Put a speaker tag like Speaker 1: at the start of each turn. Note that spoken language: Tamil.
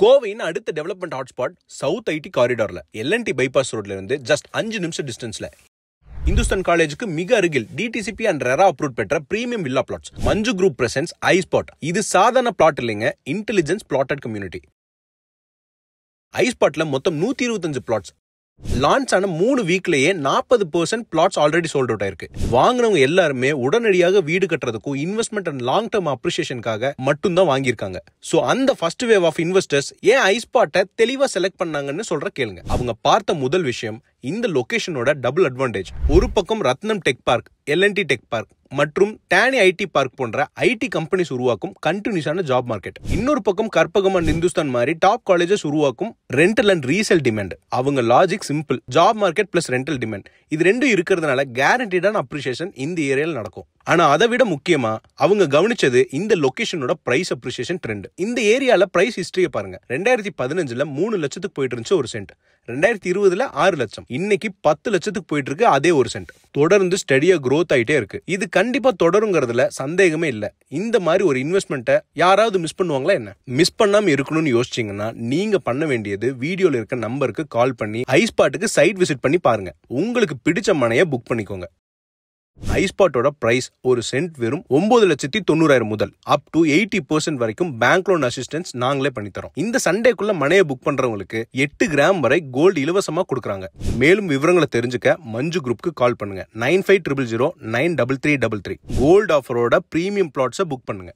Speaker 1: கோவையின் அடுத்த டெவலப்மெண்ட் ஹாட்ஸ்பாட் சவுத் ஐடி காரிடார்ல எல்என்டி பைபாஸ் ரோட்ல இருந்து ஜஸ்ட் 5 நிமிஷம் டிஸ்டன்ஸ்ல இந்துஸ்தான் காலேஜுக்கு மிக அருகில் டிடிசிபி அண்ட் ரெரா அப்ரூவ் பெற்ற பிரீமியம் வில்லா பிளாட்ஸ் மஞ்சு குரூப் பிரசன்ஸ் ஐஸ்பாட். இது சாதாரண பிளாட் இல்லைங்க, இன்டெலிஜென்ஸ் பிளாட்டட் கம்யூனிட்டி. ஐஸ்பாட்ல மொத்தம் 125 பிளாட்ஸ் லான்ச் ஆன 3 வீக்லயே 40% பிளாட்ஸ் ஆல்ரெடி சோல்ட் அவுட் ஆயிருக்கு. வாங்கினவங்க எல்லாருமே உடனடியாக வீடு கட்டுறதுக்கும் இன்வெஸ்ட்மெண்ட் அண்ட் லாங் டர்ம் அப்ரிசியேஷனுக்காக மட்டும்தான் வாங்கியிருக்காங்க. சோ அந்த ஃபர்ஸ்ட் வேவ் ஆஃப் இன்வெஸ்டர்ஸ் ஏன் ஐஸ்பாட்டை தெளிவா செலக்ட் பண்ணாங்கன்னு சொல்ற கேளுங்க. அவங்க பார்த்த முதல் விஷயம் இந்த லொகேஷனோட டபுள் அட்வான்டேஜ். ஒரு பக்கம் Ratnam tech park, LNT tech park மற்றும் டானி ஐடி பார்க் போன்ற ஐடி கம்பெனிஸ் உருவாக்கும் கண்டினியூஸான ஜாப் மார்க்கெட். இன்னொரு பக்கம் கற்பகம் அண்ட் இந்துஸ்தான் மாதிரி டாப் காலேஜஸ் உருவாக்கும் ரெண்டல் அண்ட் ரீசேல் டிமாண்ட். அவங்க logic simple, job market plus rental demand. இது ரெண்டும் இருக்கிறதுனால கேரண்டீடான அப்ரிசியேஷன் இந்த ஏரியால நடக்கும். ஆனா அதை விட முக்கியமா அவங்க கவனிச்சது இந்த லொகேஷனோட பிரைஸ் அப்ரிசியேஷன் ட்ரெண்ட். இந்த ஏரியால பிரைஸ் ஹிஸ்டரியை பாருங்க. 2015ல 3 லட்சத்துக்கு போயிட்டு இருந்துச்சு ஒரு சென்ட், 2020ல 6 லட்சம், இன்னைக்கு 10 லட்சத்துக்கு போயிட்டு இருக்கு அதே ஒரு சென்ட். தொடர்ந்து ஸ்டடியா growth ஆயிட்டே இருக்கு. இது கண்டிப்பா தொடருங்கிறதுல சந்தேகமே இல்ல. இந்த மாதிரி ஒரு இன்வெஸ்ட்மெண்ட்டை யாராவது மிஸ் பண்ணுவாங்களா என்ன? மிஸ் பண்ணாம இருக்கணும்னு யோசிச்சீங்கன்னா நீங்க பண்ண வேண்டியது வீடியோல இருக்க நம்பருக்கு கால் பண்ணி ஐஸ்பாட்டுக்கு சைட் விசிட் பண்ணி பாருங்க. உங்களுக்கு பிடிச்ச மனையை புக் பண்ணிக்கோங்க. ஐஸ்பாட்டோட பிரைஸ் ஒரு சென்ட் வெறும் 9,90,000 முதல் அப் டு 80% வரைக்கும் பேங்க் லோன் அசிஸ்டன்ஸ் நாங்களே பண்ணி தரோம். இந்த சண்டேக்குள்ள மனையை புக் பண்றவங்களுக்கு 8 கிராம் வரை கோல்டு இலவசமா கொடுக்குறாங்க. மேலும் விவரங்களை தெரிஞ்சுக்க மஞ்சு குரூப்க்கு கால் பண்ணுங்க. 9500093333. கோல்டு ஆஃபரோட பிரீமியம் பிளாட்ஸை புக் பண்ணுங்க.